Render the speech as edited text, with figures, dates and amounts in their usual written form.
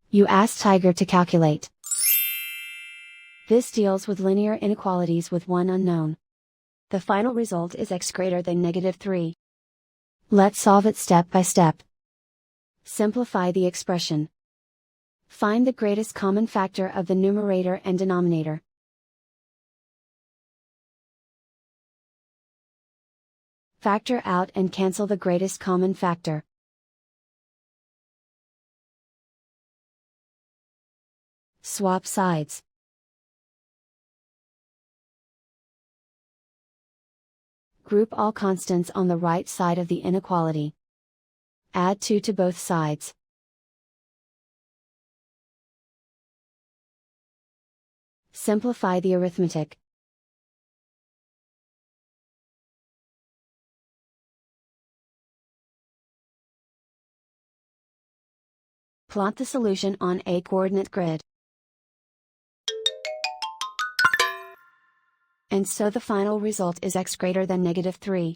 You ask Tiger to calculate. This deals with linear inequalities with one unknown. The final result is x greater than -3. Let's solve it step by step. Simplify the expression. Find the greatest common factor of the numerator and denominator. Factor out and cancel the greatest common factor. Swap sides. Group all constants on the right side of the inequality. Add 2 to both sides. Simplify the arithmetic. Plot the solution on a coordinate grid. And so the final result is x greater than -3.